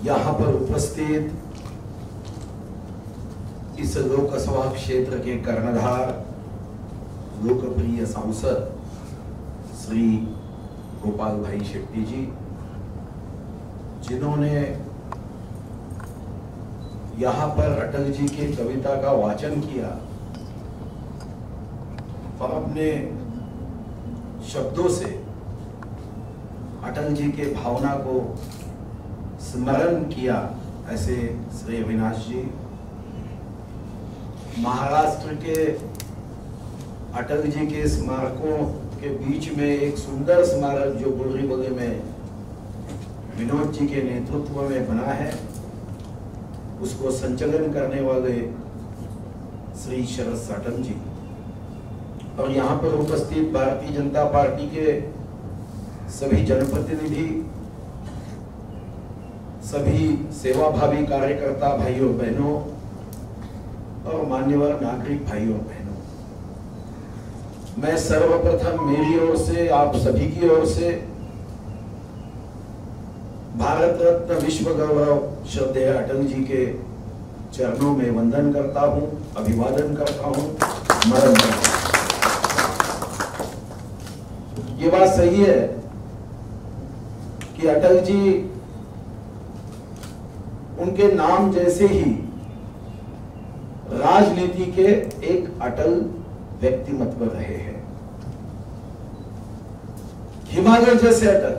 यहाँ पर उपस्थित इस लोकसभा क्षेत्र के कर्णधार लोकप्रिय सांसद श्री गोपाल भाई शेट्टी जी, जिन्होंने यहाँ पर अटल जी की कविता का वाचन किया और अपने शब्दों से अटल जी के भावना को स्मरण किया, ऐसे श्री अविनाश जी, महाराष्ट्र के अटल जी के स्मारकों के बीच में एक सुंदर स्मारक जो बोरीवली में विनोद जी के नेतृत्व में बना है, उसको संचालन करने वाले श्री शरद साटम जी और यहाँ पर उपस्थित भारतीय जनता पार्टी के सभी जनप्रतिनिधि, सभी सेवाभावी कार्यकर्ता भाइयों बहनों और मान्यवर नागरिक भाइयों बहनों, मैं सर्वप्रथम मेरी ओर से, आप सभी की ओर से भारत रत्न विश्व गौरव श्रद्धेय अटल जी के चरणों में वंदन करता हूं, अभिवादन करता हूं, नमन करता हूं। ये बात सही है कि अटल जी उनके नाम जैसे ही राजनीति के एक अटल व्यक्तिमत्व रहे हैं, हिमालय जैसे अटल।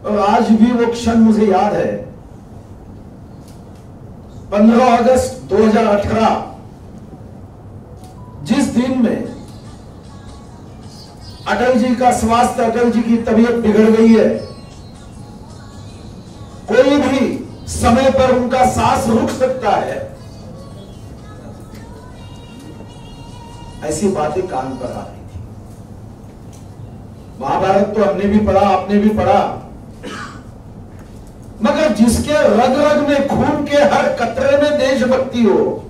और आज भी वो क्षण मुझे याद है, 15 अगस्त 2018, जिस दिन में अटल जी का स्वास्थ्य, अटल जी की तबीयत बिगड़ गई है, कोई भी समय पर उनका सांस रुक सकता है, ऐसी बातें कान पर आ रही थी। महाभारत तो हमने भी पढ़ा, आपने भी पढ़ा, मगर जिसके रग रग में, खून के हर कतरे में देशभक्ति हो,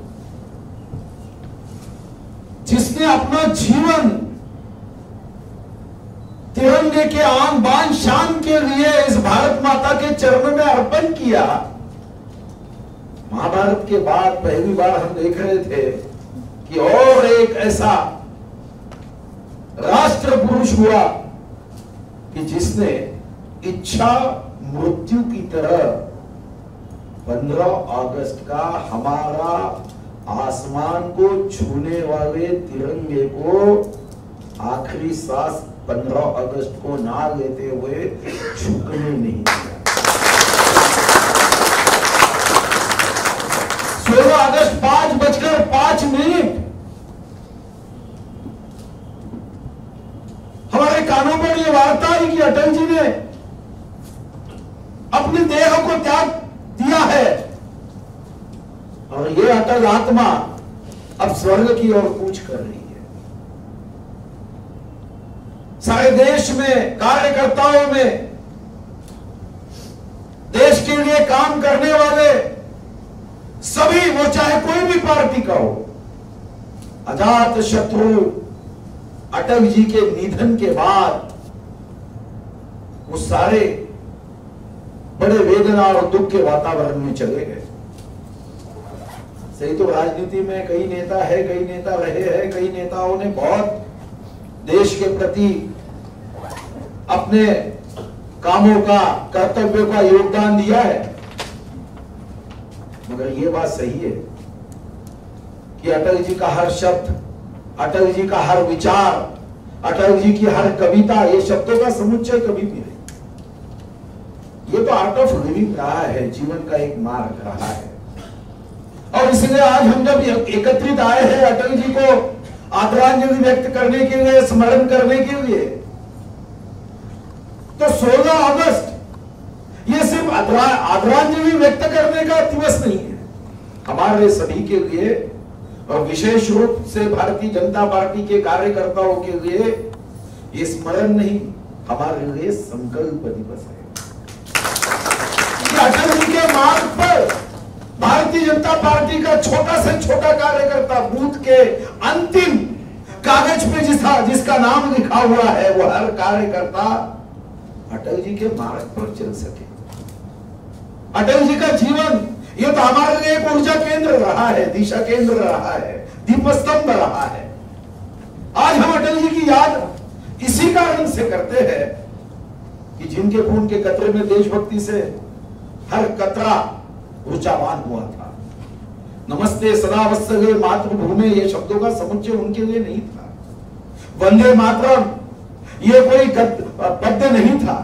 जिसने अपना जीवन तिरंगे के आन बान शान के लिए इस भारत माता के चरणों में अर्पण किया, महाभारत के बाद पहली बार हम देख रहे थे कि और एक ऐसा राष्ट्र पुरुष हुआ कि जिसने इच्छा मृत्यु की तरह 15 अगस्त का हमारा आसमान को छूने वाले तिरंगे को आखिरी सांस 15 अगस्त को ना लेते हुए झुकने नहीं दिया। 16 अगस्त 5:05 हमारे कानों पर यह वार्ता आई कि अटल जी ने अपने देह को त्याग दिया है और ये अटल आत्मा अब स्वर्ग की ओर कूच कर रही है। सारे देश में कार्यकर्ताओं में, देश के लिए काम करने वाले सभी, वो चाहे कोई भी पार्टी का हो, अजात शत्रु अटल जी के निधन के बाद वो सारे बड़े वेदना और दुख के वातावरण में चले गए। सही तो राजनीति में कई नेता है, कई नेता रहे हैं, कई नेताओं ने बहुत देश के प्रति अपने कामों का, कर्तव्यों का योगदान दिया है, मगर ये बात सही है कि अटल जी का हर शब्द, अटल जी का हर विचार, अटल जी की हर कविता, ये शब्दों का समुच्चय कभी भी नहीं। ये तो आर्ट ऑफ लिविंग रहा है, जीवन का एक मार्ग रहा है। और इसलिए आज हम जब एकत्रित आए हैं अटल जी को आदरांजलि व्यक्त करने के लिए, स्मरण करने के लिए, तो 16 अगस्त ये सिर्फ आदरांजलि व्यक्त करने का दिवस नहीं है, हमारे सभी के लिए और विशेष रूप से भारतीय जनता पार्टी के कार्यकर्ताओं के लिए ये स्मरण नहीं, हमारे लिए संकल्प दिवस है। अटल जी के मार्ग पर भारतीय जनता पार्टी का छोटा से छोटा कार्यकर्ता, बूथ के अंतिम कागज पे जिसका नाम लिखा हुआ है, वो हर कार्यकर्ता अटल जी के मार्ग पर चल सके। अटल जी का जीवन ये तो हमारे लिए एक ऊर्जा केंद्र रहा है, दिशा केंद्र रहा है, दीपस्तंभ रहा है। आज हम अटल जी की याद इसी कारण से करते हैं कि जिनके खून के कतरे में देशभक्ति से हर कतरा ऊर्जावान हुआ था। नमस्ते सदा वत्सले मातृभूमि ये शब्दों का समुच्चय उनके लिए नहीं था। वंदे मातरम ये कोई पद्य नहीं था।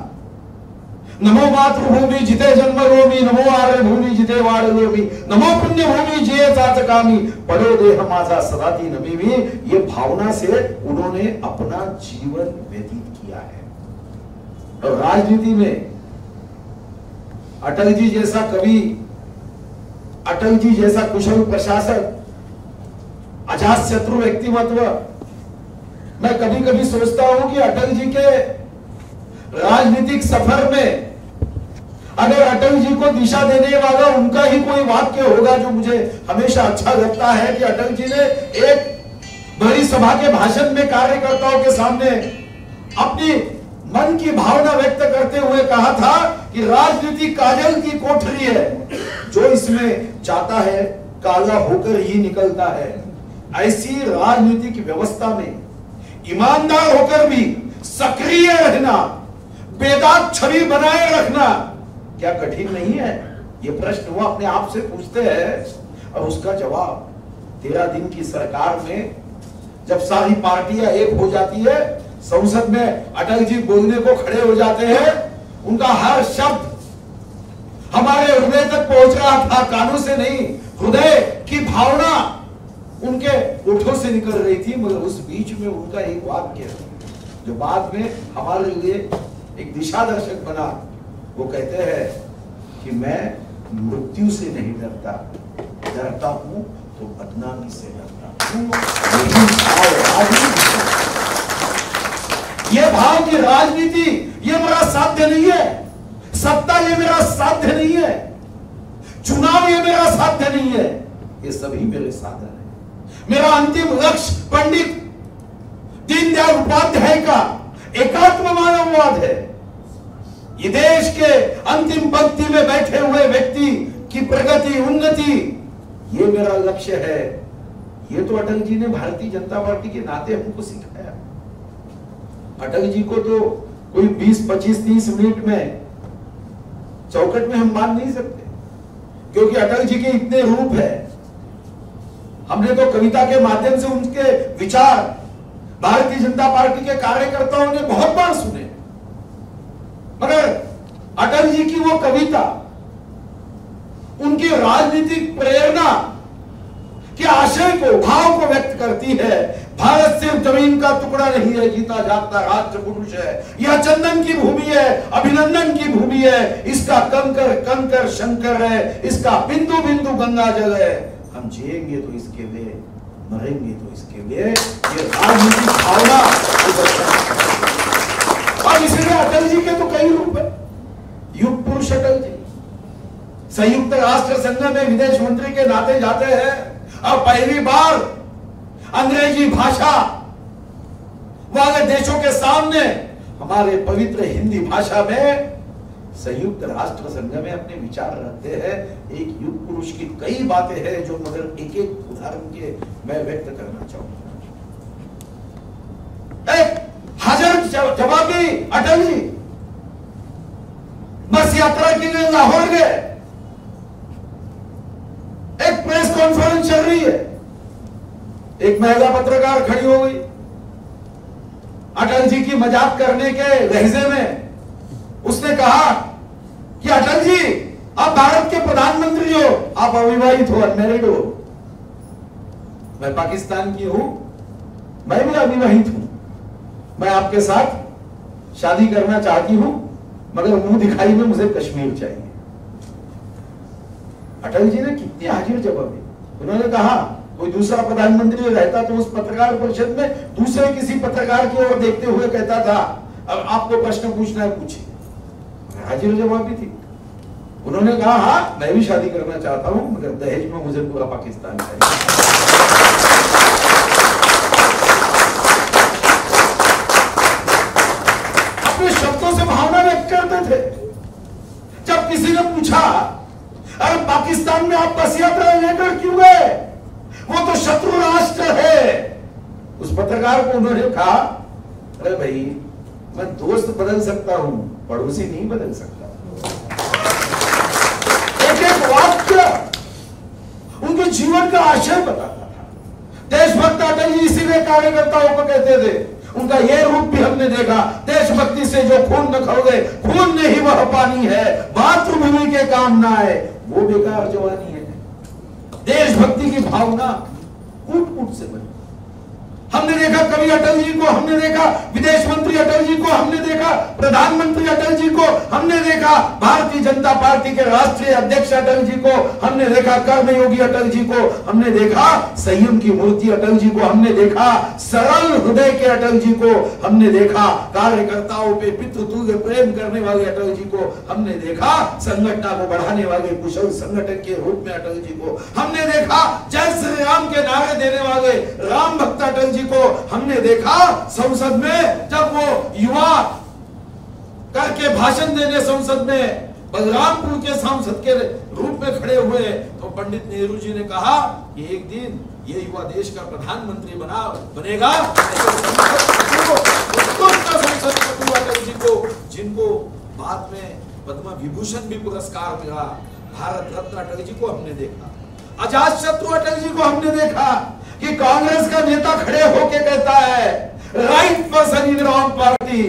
नमो मातृभूमि जिते जन्मभूमि, नमो आर्य भूमि जिते वाढभूमि, नमो पुण्य भूमि जिये सातकामी, पढ़ो देह माझा सदाती नमीमी। ये भावना से उन्होंने अपना जीवन व्यतीत किया है। और राजनीति में अटल जी जैसा कवि, अटल जी जैसा कुशल प्रशासक, अजात शत्रु व्यक्तिमत्व, मैं कभी कभी सोचता हूं कि अटल जी के राजनीतिक सफर में अगर अटल जी को दिशा देने वाला उनका ही कोई वाक्य होगा जो मुझे हमेशा अच्छा लगता है कि अटल जी ने एक बड़ी सभा के भाषण में कार्यकर्ताओं के सामने अपनी मन की भावना व्यक्त करते हुए कहा था कि राजनीति काजल की कोठरी है, जो इसमें जाता है काला होकर ही निकलता है। ऐसी राजनीतिक व्यवस्था में ईमानदार होकर भी सक्रिय रहना, बेदाग छवि बनाए रखना क्या कठिन नहीं है? ये प्रश्न वो अपने आप से पूछते हैं और उसका जवाब 13 दिन की सरकार में जब सारी पार्टियां एक हो जाती है, संसद में अटल जी बोलने को खड़े हो जाते हैं, उनका हर शब्द हमारे हृदय तक पहुंच रहा था, कानों से नहीं, हृदय की भावना उनके ओठों से निकल रही थी। मगर उस बीच में उनका एक वाक्य जो बाद में हमारे लिए एक दिशा दर्शक बना, वो कहते हैं कि मैं मृत्यु से नहीं डरता, डरता हूं तो बदनामी से डरता हूं। ये भाव की राजनीति ये मेरा साध्य नहीं है, सत्ता ये मेरा साध्य नहीं है, चुनाव ये मेरा साध्य नहीं है, ये सभी मेरे साधन है। मेरा अंतिम लक्ष्य पंडित दीनदयाल उपाध्याय का एकात्म मानववाद है। ये देश के अंतिम पंक्ति में बैठे हुए व्यक्ति की प्रगति, उन्नति, ये मेरा लक्ष्य है। ये तो अटल जी ने भारतीय जनता पार्टी के नाते हमको सिखाया। अटल जी को तो कोई 20, 25, 30 मिनट में चौखट में हम मान नहीं सकते, क्योंकि अटल जी के इतने रूप है। हमने तो कविता के माध्यम से उनके विचार भारतीय जनता पार्टी के कार्यकर्ताओं ने बहुत बार सुने, मगर अटल जी की वो कविता उनकी राजनीतिक प्रेरणा के आशय को, भाव को व्यक्त करती है। भारत सिर्फ जमीन का टुकड़ा नहीं है, जीता जागता राष्ट्र पुरुष है। यह चंदन की भूमि है, अभिनंदन की भूमि है, इसका कंकर कंकर शंकर है, इसका बिंदु बिंदु गंगा जल है। हम जिएंगे तो इसके लिए, मरेंगे तो इसके लिए। ये राजनीतिक भावना, और इसलिए अटल जी के तो कई रूप है। युग पुरुष अटल जी संयुक्त राष्ट्र संघ में विदेश मंत्री के नाते जाते हैं और पहली बार अंग्रेजी भाषा वाले देशों के सामने हमारे पवित्र हिंदी भाषा में संयुक्त राष्ट्र संघ में अपने विचार रखते हैं। एक युग पुरुष की कई बातें हैं जो मगर एक एक उदाहरण के मैं व्यक्त करना चाहूंगा। एक हाजिर जवाबी अटल जी बस यात्रा के लिए लाहौर गए। एक प्रेस कॉन्फ्रेंस चल रही है, एक महिला पत्रकार खड़ी हो गई। अटल जी की मजाक करने के लहजे में उसने कहा कि अटल जी आप भारत के प्रधानमंत्री हो, आप अविवाहित हो, अनमैरिड हो। मैं पाकिस्तान की हूं, मैं भी अविवाहित हूं, मैं आपके साथ शादी करना चाहती हूं, मगर मुंह दिखाई में मुझे कश्मीर चाहिए। अटल जी ने कितनी हाजिर जवाब दी। उन्होंने कहा कोई दूसरा प्रधानमंत्री रहता तो उस पत्रकार परिषद में दूसरे किसी पत्रकार की ओर देखते हुए कहता था अब आपको प्रश्न पूछना है पूछिए। हाजिर जवाब भी थी। उन्होंने कहा हाँ मैं भी शादी करना चाहता हूं, मगर दहेज में मुझे पूरा पाकिस्तान चाहिए। अपने शब्दों से भावना व्यक्त किसी ने पूछा अरे पाकिस्तान में आप बस यात्रा लेकर क्यों गए, वो तो शत्रु राष्ट्र है। उस पत्रकार को उन्होंने कहा अरे भाई मैं दोस्त बदल सकता हूं, पड़ोसी नहीं बदल सकता। एक एक वाक्य उनके जीवन का आशय बताता था। देशभक्त अटल जी इसीलिए कार्यकर्ताओं को कहते थे, उनका यह रूप भी हमने देखा, देशभक्ति से जो खून न खौले, खून नहीं वह पानी है, मातृभूमि के काम ना आए वो बेकार जवानी है। देशभक्ति की भावना कूट कूट से बनी। हमने देखा कवि अटल जी को, हमने देखा विदेश मंत्री अटल जी को, हमने देखा प्रधानमंत्री अटल जी को, हमने देखा भारतीय जनता पार्टी के राष्ट्रीय अध्यक्ष अटल जी को, हमने देखा कर्मयोगी अटल जी को, हमने देखा संयम की मूर्ति अटल जी को, हमने देखा सरल हृदय के अटल जी को, हमने देखा कार्यकर्ताओं पे पितृतुल्य प्रेम करने वाले अटल जी को, हमने देखा संगठन को बढ़ाने वाले कुशल संगठन के रूप में अटल जी को, हमने देखा जय श्री राम के नारे देने वाले राम भक्त अटल जी को, हमने देखा संसद में जब वो युवा करके भाषण देने संसद में बलरामपुर के सांसद के रूप में खड़े हुए तो पंडित नेहरू जी ने कहा कि एक दिन ये युवा देश का प्रधानमंत्री बनेगा। अटल जी को, जिनको बाद में पद्म विभूषण भी पुरस्कार मिला, भारत रत्न अटल जी को हमने देखा, अजात शत्रु अटल जी को हमने देखा कि कांग्रेस का नेता खड़े होके कहता है right person in wrong party.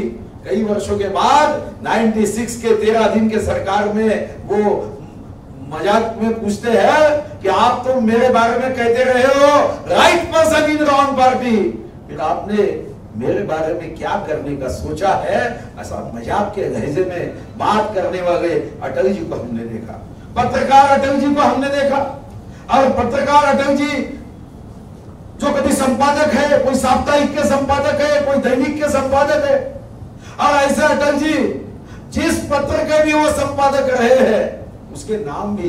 कई वर्षों के बाद 96 के 13 दिन के सरकार में वो मजाक में पूछते हैं कि आप तो मेरे बारे में कहते रहे हो right person in wrong party, फिर आपने मेरे बारे में क्या करने का सोचा है, ऐसा मजाक के लहजे में बात करने वाले अटल जी को हमने देखा। पत्रकार अटल जी को हमने देखा, और पत्रकार अटल जी जो कभी संपादक है, कोई साप्ताहिक के संपादक है, कोई दैनिक के संपादक है, और ऐसे अटल जी जिस पत्र के भी वो संपादक रहे हैं उसके नाम भी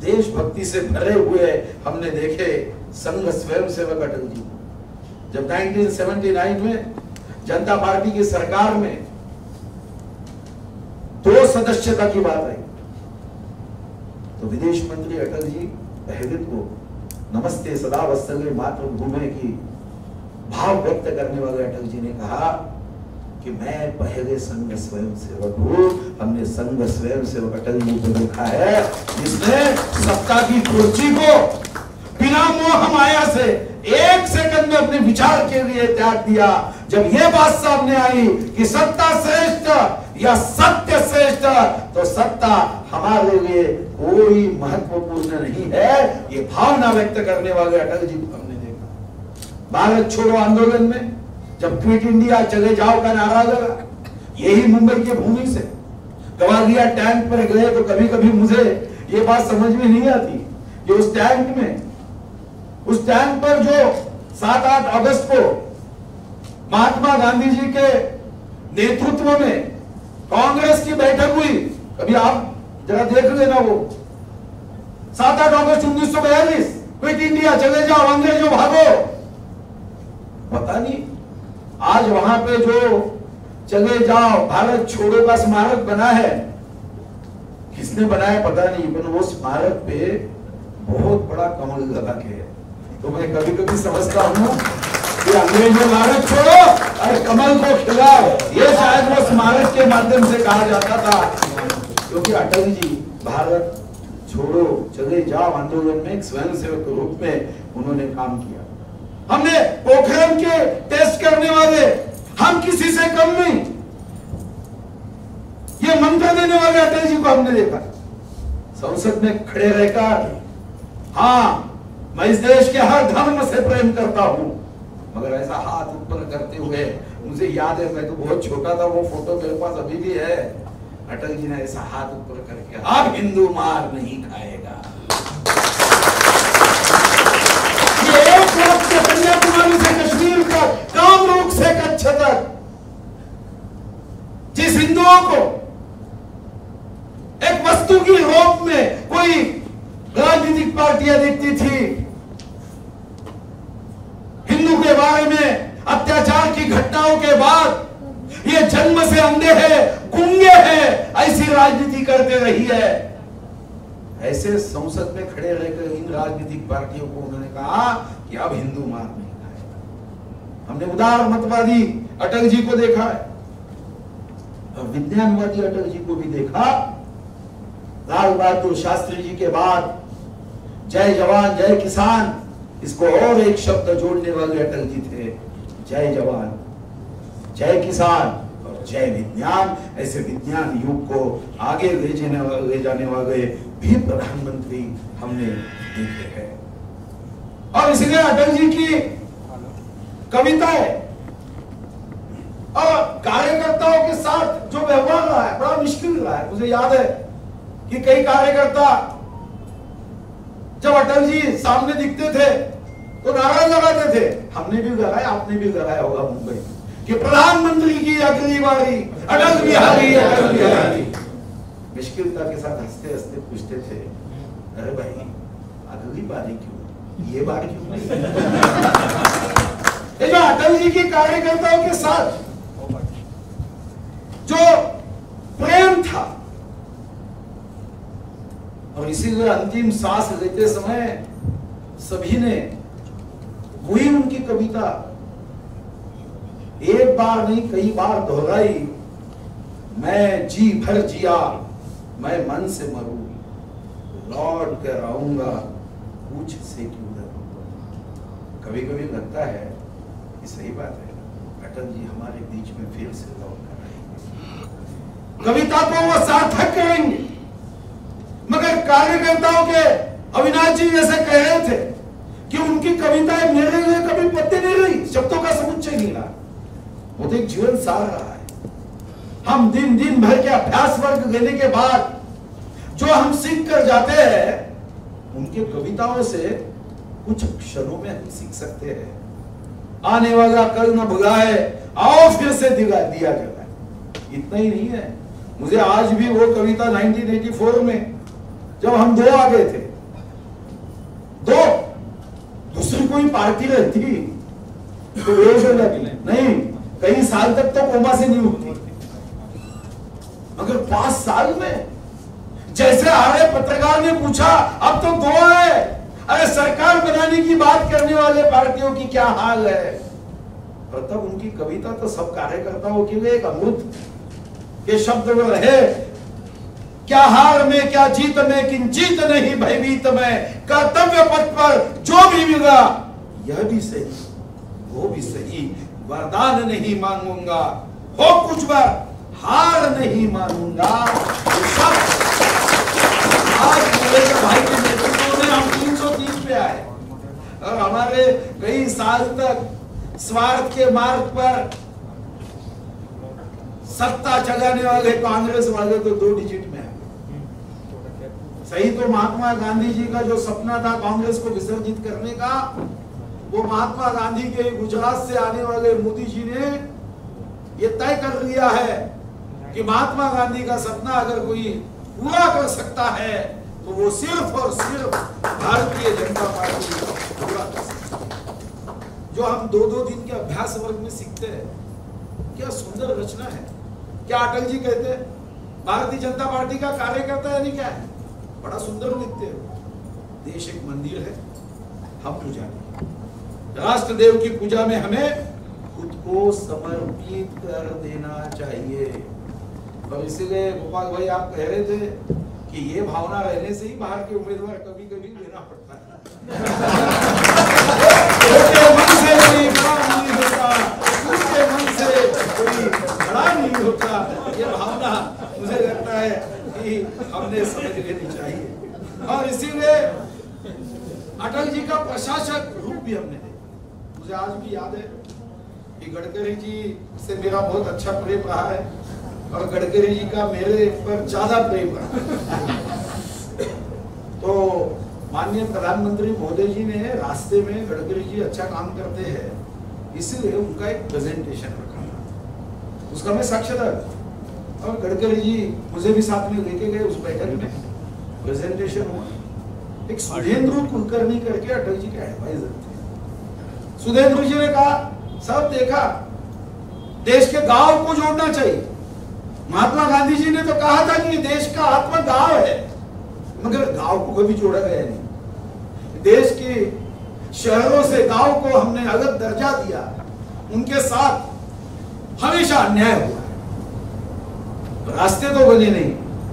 देशभक्ति से भरे हुए हमने देखे। संघ स्वयंसेवक अटल जी जब 1979 में जनता पार्टी की सरकार में 2 सदस्यता की बात आई तो विदेश मंत्री अटल जी पहले को नमस्ते सदा वत्सले मातृभूमि की भाव व्यक्त करने वाले अटल जी ने कहा कि मैं पहले संघ स्वयं सेवक हूं। हमने संघ स्वयं सेवक अटल जी को देखा है जिसने सत्ता की कुर्सी को बिना मोह माया से 1 सेकंड में अपने विचार के लिए त्याग दिया। जब यह बात सामने आई कि सत्ता श्रेष्ठ या सत्य श्रेष्ठ, तो सत्ता हमारे लिए कोई महत्वपूर्ण नहीं है, ये भावना व्यक्त करने वाले अटल जी को हमने देखा। भारत छोड़ो आंदोलन में जब क्विट इंडिया चले जाओ का नारा लगा, यही मुंबई की भूमि से गवालियर टैंक पर गए तो कभी कभी मुझे ये बात समझ में नहीं आती कि उस टैंक पर जो 7-8 अगस्त को महात्मा गांधी जी के नेतृत्व में कांग्रेस की बैठक हुई, कभी आप जरा देख लेना, वो 7-8 अगस्त 1942, क्विट इंडिया, चले जाओ, अंग्रेजों भागो। पता नहीं आज वहां पे जो चले जाओ भारत छोड़ो का स्मारक बना है, किसने बनाया पता नहीं, पर वो स्मारक पे बहुत बड़ा कमल लगा के है। तो मैं कभी कभी समझता हूं कि अंग्रेजों भारत छोड़ो और कमल को खिलाओ, ये शायद वो स्मारक के माध्यम से कहा जाता था, क्योंकि अटल जी भारत छोड़ो चले जाओ आंदोलन में एक स्वयंसेवक के रूप में उन्होंने काम किया। हमने पोखरण के टेस्ट करने वाले, हम किसी से कम नहीं, ये मंत्र देने वाले अटल जी को हमने देखा। संसद में खड़े रहकर, हाँ मैं इस देश के हर धर्म से प्रेम करता हूं, मगर ऐसा हाथ ऊपर करते हुए, मुझे याद है मैं तो बहुत छोटा था, वो फोटो मेरे पास अभी भी है, अटल जी ने ऐसा हाथ ऊपर करके, अब हिंदू मार नहीं खाएगा। ये एक वक्त से कन्याकुमारी से कश्मीर तक, कामरूप से कच्छ तक, जिस हिंदुओं को एक वस्तु की रूप में कोई राजनीतिक पार्टियां दिखती थी, हिंदू के बारे में अत्याचार की घटनाओं के बाद ये जन्म से अंधे हैं, गुंगे हैं, ऐसी राजनीति करते रही है। ऐसे संसद में खड़े रहकर इन राजनीतिक पार्टियों को उन्होंने कहा कि अब हिंदू मार नहीं खाएगा। हमने उदार मतवादी अटल जी को देखा है और विज्ञानवादी अटल जी को भी देखा। लाल बहादुर शास्त्री जी के बाद जय जवान जय किसान, इसको और एक शब्द जोड़ने वाले अटल जी थे। जय जवान जय किसान और जय विज्ञान। ऐसे विज्ञान युग को आगे ले जाने वाले भी प्रधानमंत्री हमने देखे हैं। और इसलिए अटल जी की कविताएं और कार्यकर्ताओं के साथ जो व्यवहार रहा है बड़ा मुश्किल रहा है। मुझे याद है कि कई कार्यकर्ता जब अटल जी सामने दिखते थे तो नारा लगाते थे। हमने भी लगाया, आपने भी लगाया होगा मुंबई कि प्रधानमंत्री की अगली बारी अटल बिहारी, अटल बिहारी। मुश्किलता के साथ हंसते हंसते पूछते थे, अरे भाई अगली बारी क्यों, ये बार क्यों नहीं? ये जो अटल जी के कार्यकर्ताओं के साथ जो प्रेम था, और इसीलिए अंतिम सांस लेते समय सभी ने वही उनकी कविता एक बार नहीं कई बार दोहराई, मैं जी भर जिया मैं मन से मरूं, लौट कर आऊंगा पूछ से क्यों डरूं। कभी कभी लगता है कि सही बात है, अटल जी हमारे बीच में फिर से लौट कर आएंगे, कविता को वो सार्थक करेंगे। मगर कार्यकर्ताओं के अविनाश जी जैसे कह रहे थे कि उनकी कविताएं मेरे लिए कभी पत्ते नहीं रही, शब्दों का समुच्चय नहीं रहा, वो तो एक जीवन सार रहा है। हम दिन दिन भर के अभ्यास वर्ग लेने के बाद जो हम सीख कर जाते हैं, उनके कविताओं से कुछ क्षणों में हम सीख सकते हैं। आने वाला कल न भुलाए, आओ फिर से दिया जलाए। इतना ही नहीं है, मुझे आज भी वो कविता 1984 में जब हम दो आ गए थे, दो दूसरी कोई पार्टी रहती तो नहीं, कई साल तक तो कोमा से नहीं उठती, मगर 5 साल में जैसे आ रहे पत्रकार ने पूछा अब तो दो आए, अरे सरकार बनाने की बात करने वाले पार्टियों की क्या हाल है। और तब उनकी कविता तो सब कार्यकर्ताओं के लिए एक अमृत के शब्द में रहे, क्या हार में क्या जीत में किंचित नहीं भयभीत में, कर्तव्य पथ पर जो भी मिला यह भी सही वो भी सही, वरदान नहीं मांगूंगा हो कुछ बार हार नहीं मानूंगा। सब आज भाई के नेतृत्व में हम 330 पे आए और हमारे कई साल तक स्वार्थ के मार्ग पर सत्ता चलाने वाले कांग्रेस वाले तो 2 डिजिट में है। सही तो महात्मा गांधी जी का जो सपना था कांग्रेस को विसर्जित करने का, वो महात्मा गांधी के गुजरात से आने वाले मोदी जी ने ये तय कर लिया है कि महात्मा गांधी का सपना अगर कोई पूरा कर सकता है तो वो सिर्फ और सिर्फ भारतीय जनता पार्टी पूरा कर सकता है। जो हम 2-2 दिन के अभ्यास वर्ग में सीखते हैं, क्या सुंदर रचना है। क्या अटल जी कहते हैं, भारतीय जनता पार्टी का कार्यकर्ता यानी क्या है, बड़ा सुंदर लिखते हो, देश एक मंदिर है, हम पुजारी, राष्ट्र देव की पूजा में हमें खुद को समर्पित कर देना चाहिए। और इसीलिए गोपाल भाई आप कह रहे थे कि ये भावना रहने से ही बाहर के उम्मीदवार कभी कभी लेना पड़ता है। मन से कोई बड़ा नहीं होता, उसके मन से कोई बड़ा नहीं होता, ये भावना मुझे लगता है कि हमने समझ लेनी चाहिए। और इसीलिए अटल जी का प्रशासक रूप भी हमने देखा। मुझे आज भी याद है कि गडकरी जी से मेरा बहुत अच्छा प्रेम रहा है और गडकरी जी का मेरे पर ज्यादा प्रेम रहा। तो माननीय प्रधानमंत्री मोदी जी ने रास्ते में गडकरी जी अच्छा काम करते हैं, इसलिए उनका एक प्रेजेंटेशन रखा था, उसका मैं साक्षीदार और गडकरी जी मुझे भी साथ में लेके गए। उस बैठक में प्रेजेंटेशन हुआ, एक सुधेंद्र कुलकर्णी करके अटल जी के एडवाइजर थे। सुधेंद्र जी ने कहा, सब देखा देश के गांव को जोड़ना चाहिए, महात्मा गांधी जी ने तो कहा था कि देश का आत्मा गांव है, मगर गांव को कभी जोड़ा गया नहीं। देश के शहरों से गांव को हमने अलग दर्जा दिया, उनके साथ हमेशा अन्याय हुआ। रास्ते तो बने नहीं,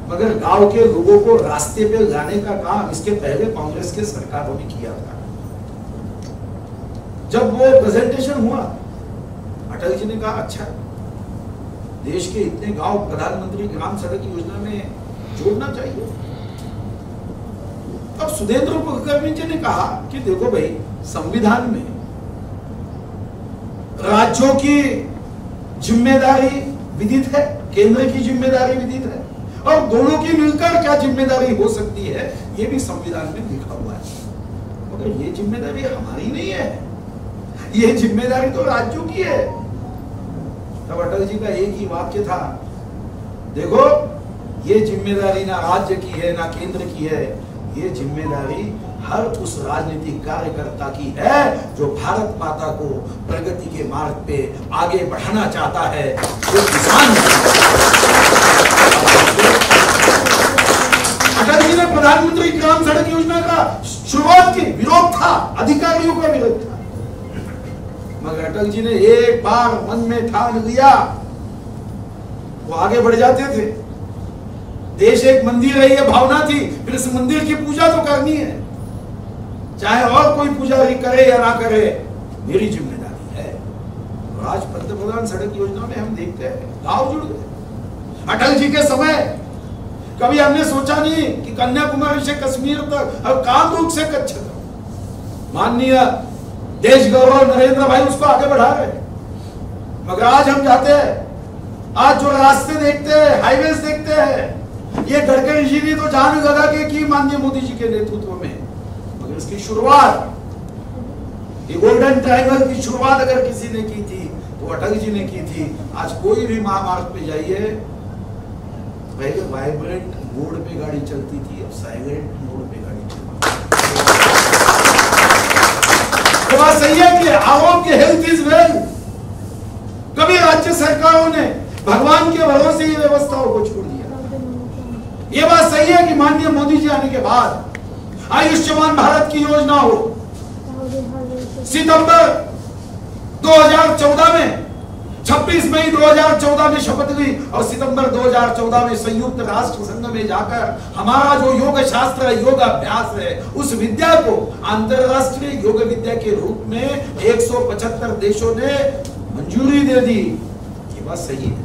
मगर गांव के लोगों को रास्ते पे लाने का काम इसके पहले कांग्रेस के सरकारों ने किया था। जब वो प्रेजेंटेशन हुआ, अटल जी ने कहा अच्छा, देश के इतने गांव प्रधानमंत्री ग्राम सड़क योजना में जोड़ना चाहिए। अब सुरेंद्र कुलकर्णी जी ने कहा कि देखो भाई, संविधान में राज्यों की जिम्मेदारी विदित है, केंद्र की जिम्मेदारी विदित है, और दोनों की मिलकर क्या जिम्मेदारी हो सकती है ये भी संविधान में लिखा हुआ है। मगर ये जिम्मेदारी हमारी नहीं है, ये जिम्मेदारी तो राज्यों की है। तब अटल जी का एक ही वाक्य था, देखो ये जिम्मेदारी ना राज्य की है ना केंद्र की है, ये जिम्मेदारी हर उस राजनीतिक कार्यकर्ता की है जो भारत माता को प्रगति के मार्ग पे आगे बढ़ाना चाहता है, जो किसान। अटल जी ने प्रधानमंत्री ग्राम सड़क योजना का शुरुआत की, विरोध था, अधिकारियों का विरोध था, मगर अटल जी ने एक बार मन में ठान लिया, वो आगे बढ़ जाते थे। देश एक मंदिर है, ये भावना थी, फिर इस मंदिर की पूजा तो करनी है, चाहे और कोई पुजारी करे या ना करे, मेरी जिम्मेदारी है। आज पंतप्रधान सड़क योजना में हम देखते हैं गांव जुड़ गए। अटल जी के समय कभी हमने सोचा नहीं कि कन्याकुमारी से कश्मीर तक और कामरूप से कच्छ तक माननीय देश गौरव नरेंद्र भाई उसको आगे बढ़ा रहे। मगर आज हम जाते हैं, आज जो रास्ते देखते हैं, हाईवेज देखते हैं, ये गडकरी जी ने तो जान लगा के की माननीय मोदी जी के नेतृत्व में, मगर इसकी शुरुआत, ये गोल्डन ट्रायंगल की शुरुआत अगर किसी ने की थी तो अटल जी ने की थी। आज कोई भी महामार्ग पे जाइए, पहले वाइब्रेंट मोड पे गाड़ी चलती थी, अब साइलेंट मोड पे गाड़ी चलती है। तो बात सही है कि आवाम के हेल्थ इज वेल्थ। कभी राज्य सरकारों ने भगवान के भरोसे ये व्यवस्थाओं को छोड़ दिया। ये बात सही है कि माननीय मोदी जी आने के बाद आयुष्मान भारत की योजना हो, सितंबर 2014 में 26 मई 2014 में शपथ ली और सितंबर 2014 में संयुक्त राष्ट्र संघ में जाकर हमारा जो योग शास्त्र है, योग अभ्यास है, उस विद्या को अंतरराष्ट्रीय योग विद्या के रूप में 175 देशों ने मंजूरी दे दी। ये बात सही है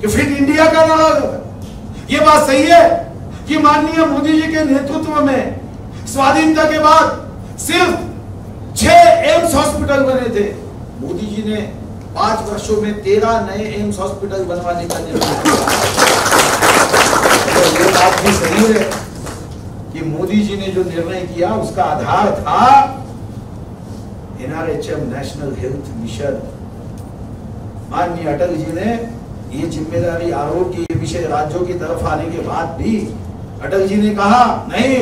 कि फिट इंडिया का नारा लगा। ये बात सही है कि माननीय मोदी जी के नेतृत्व में स्वाधीनता के बाद सिर्फ 6 एम्स हॉस्पिटल बने थे। मोदी जी ने 5 वर्षों में 13 नए एम्स हॉस्पिटल बनवाने का निर्णय लिया। ये बात भी सही है कि मोदी जी ने जो निर्णय किया उसका आधार था NRHM, नेशनल हेल्थ मिशन। माननीय अटल जी ने ये जिम्मेदारी आरोग्य ये विषय राज्यों की तरफ आने के बाद भी अटल जी ने कहा नहीं,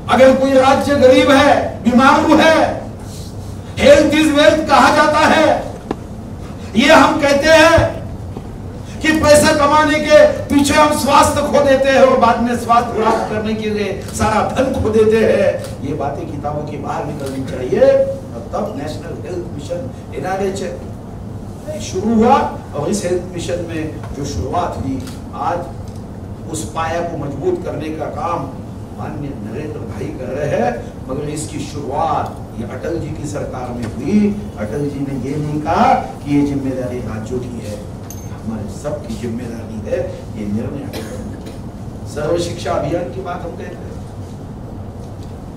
अगर कोई राज्य गरीब है, बीमार है, हेल्थ इज वेल्थ कहा जाता है। ये हम कहते हैं कि पैसा कमाने के पीछे हम स्वास्थ्य खो देते हैं और बाद में स्वास्थ्य प्राप्त करने के लिए सारा धन खो देते हैं। ये बातें किताबों की बाहर निकलनी चाहिए। और तब नेशनल हेल्थ मिशन NRHM शुरू हुआ और इस हेल्थ मिशन में जो शुरुआत हुई, आज उस पाया को मजबूत करने का काम माननीय नरेंद्र भाई कर रहे हैं। मगर इसकी शुरुआत ये अटल जी की सरकार में हुई। अटल जी ने ये नहीं कहा कि ये जिम्मेदारी राज्यों की है, हमारे सबकी जिम्मेदारी है। ये निर्णय सर्व शिक्षा अभियान की बात हम कहते हैं,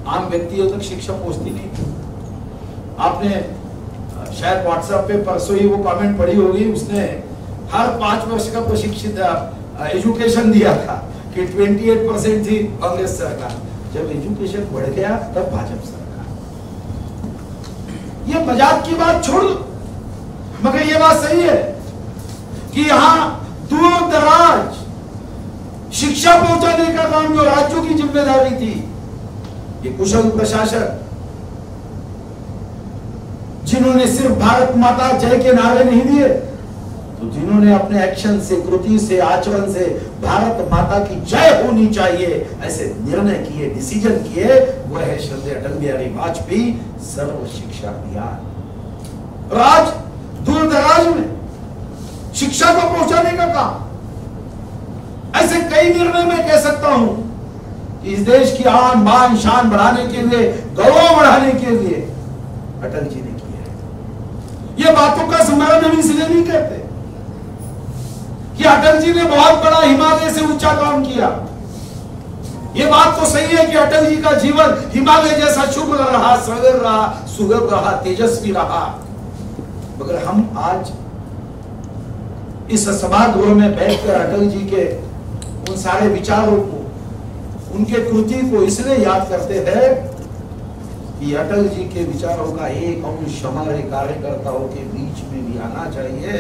आम व्यक्तियों तक शिक्षा पहुंचती नहीं। आपने शायद व्हाट्सएप पे परसों ही वो कमेंट पढ़ी होगी, उसने हर 5 वर्ष का प्रशिक्षित एजुकेशन दिया था कि 28% थी कांग्रेस सरकार, जब एजुकेशन बढ़ गया तब भाजपा सरकार। ये मजाक की बात छोड़ दो, मगर ये बात सही है कि यहां दूर दराज शिक्षा पहुंचाने का काम जो राज्यों की जिम्मेदारी थी, ये कुशल प्रशासन जिन्होंने सिर्फ भारत माता जय के नारे नहीं दिए, तो जिन्होंने अपने एक्शन से, कृति से, आचरण से भारत माता की जय होनी चाहिए ऐसे निर्णय किए, डिसीजन किए, वो है श्रद्धेय अटल बिहारी वाजपेयी सर्व शिक्षा अभियान। और आज दूर दराज में शिक्षा को पहुंचाने का काम, ऐसे कई निर्णय मैं कह सकता हूं कि इस देश की आन बान शान बढ़ाने के लिए, गौरव बढ़ाने के लिए अटल जी ने किया है। ये बातों का स्मरण हम इसलिए नहीं करते कि अटल जी ने बहुत बड़ा हिमालय से ऊंचा काम किया। ये बात तो सही है कि अटल जी का जीवन हिमालय जैसा शुभ रहा, सरल रहा, सुगम रहा, तेजस्वी रहा, मगर हम आज इस सभागृह में बैठकर अटल जी के उन सारे विचारों को, उनके कृति को इसलिए याद करते हैं कि अटल जी के विचारों का एक अंश हमारे कार्यकर्ताओं के बीच में भी आना चाहिए।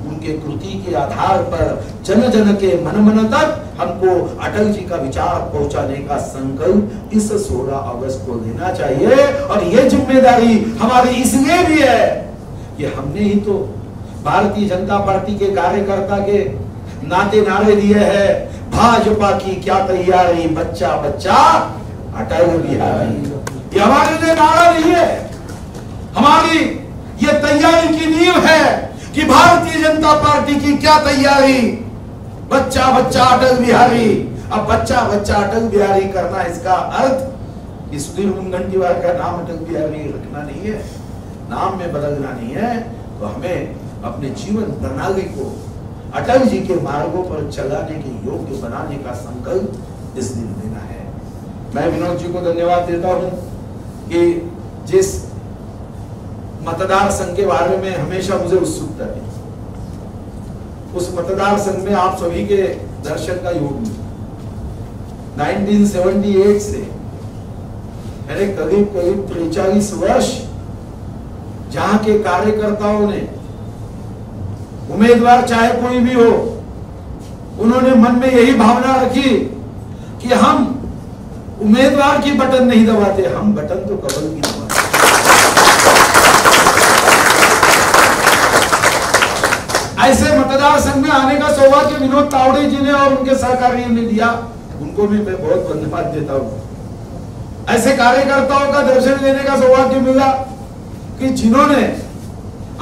उनके कृति के आधार पर जन जन के मन मन तक हमको अटल जी का विचार पहुंचाने का संकल्प इस 16 अगस्त को लेना चाहिए। और ये जिम्मेदारी हमारी इसलिए भी है कि हमने ही तो भारतीय जनता पार्टी के कार्यकर्ता के नाते नारे दिए हैं, भाजपा की क्या तैयारी, बच्चा बच्चा अटल बिहारी। ये हमारे लिए नारा नहीं है, हमारी ये तैयारी की नींव है कि भारतीय जनता पार्टी की क्या तैयारी, बच्चा बच्चा अटल बिहारी। अब बच्चा बच्चा अटल बिहारी करना, इसका अर्थ सुधीर मुनगंटीवार का नाम अटल बिहारी रखना नहीं है, नाम में बदलना नहीं है। तो हमें अपने जीवन प्रणाली को अटल जी के मार्गों पर चलाने के योग्य बनाने का संकल्प इस दिन लेना है। मैं विनोद जी को धन्यवाद देता हूं कि जिस मतदार संघ के बारे में हमेशा मुझे उत्सुकता थी, उस मतदार संघ में आप सभी के दर्शन का योग मिला। 1978 से मैंने करीब 43 वर्ष जहां के कार्यकर्ताओं ने, उम्मीदवार चाहे कोई भी हो, उन्होंने मन में यही भावना रखी कि हम उम्मीदवार की बटन नहीं दबाते, हम बटन तो कमल की दबाते। ऐसे मतदार संघ में आने का सौभाग्य विनोद तावड़े जी ने और उनके सहकारियों ने दिया, उनको भी मैं बहुत धन्यवाद देता हूं। ऐसे कार्यकर्ताओं का दर्शन लेने का सौभाग्य मिला कि जिन्होंने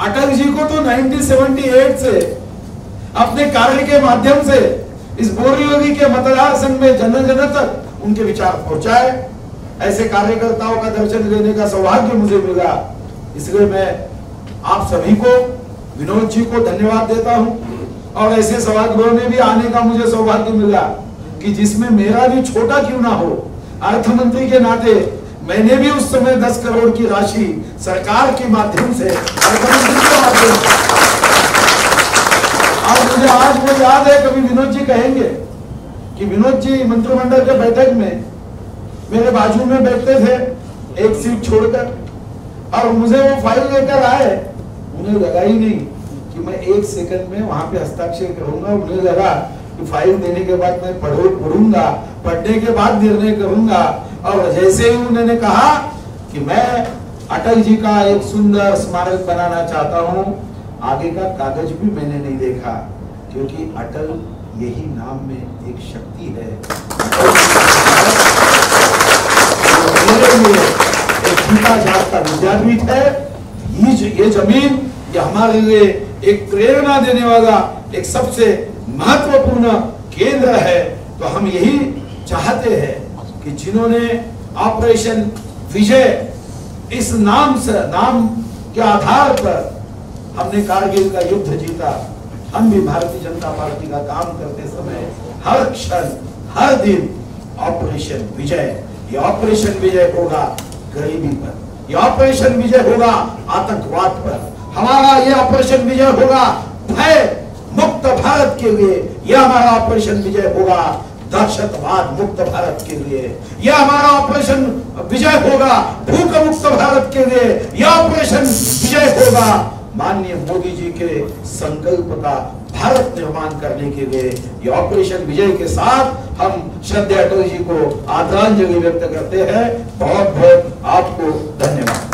अटल जी को तो 1978 से अपने कार्य के माध्यम से इस बोरीवली के मतदार संघ में जन जन तक उनके विचार पहुंचाए, ऐसे कार्यकर्ताओं का दर्शन लेने का सौभाग्य मुझे मिला। इसलिए मैं आप सभी को, विनोद जी को धन्यवाद देता हूं। और ऐसे सभागृह में भी आने का मुझे सौभाग्य मिला कि जिसमें मेरा भी छोटा क्यों ना हो, अर्थ मंत्री के नाते मैंने भी उस समय 10 करोड़ की राशि सरकार के माध्यम से, और मुझे आज वो याद है, कभी विनोद जी कहेंगे कि विनोद जी मंत्रिमंडल के बैठक में मेरे बाजू में बैठते थे एक सीट छोड़कर, और मुझे वो फाइल लेकर आए। उन्हें लगा ही नहीं कि मैं 1 सेकंड में वहां पे हस्ताक्षर करूंगा। उन्हें लगा कि फाइल देने के बाद मैं पढ़ूंगा, पढ़ने के बाद निर्णय करूंगा। और जैसे ही उन्होंने कहा कि मैं अटल जी का एक सुंदर स्मारक बनाना चाहता हूं, आगे का कागज भी मैंने नहीं देखा, क्योंकि अटल यही नाम में एक शक्ति है। मेरे लिए एक गीता जात का विद्यापीठ है। ये जमीन, ये हमारे लिए एक प्रेरणा देने वाला एक सबसे महत्वपूर्ण केंद्र है। तो हम यही चाहते हैं कि जिन्होंने ऑपरेशन विजय इस नाम के आधार पर हमने कारगिल का युद्ध जीता, हम भी भारतीय जनता पार्टी का काम करते समय हर क्षण, हर दिन ऑपरेशन विजय, ये ऑपरेशन विजय होगा गरीबी पर, ये ऑपरेशन विजय होगा आतंकवाद पर, हमारा ये ऑपरेशन विजय होगा भय मुक्त भारत के लिए, यह हमारा ऑपरेशन विजय होगा दहशतवाद मुक्त भारत के लिए, यह हमारा ऑपरेशन विजय होगा भूख मुक्त भारत के लिए, यह ऑपरेशन विजय होगा माननीय मोदी जी के संकल्प का भारत निर्माण करने के लिए। यह ऑपरेशन विजय के साथ हम श्रद्धेय अटल जी को आदरांजलि व्यक्त करते हैं। बहुत बहुत आपको धन्यवाद।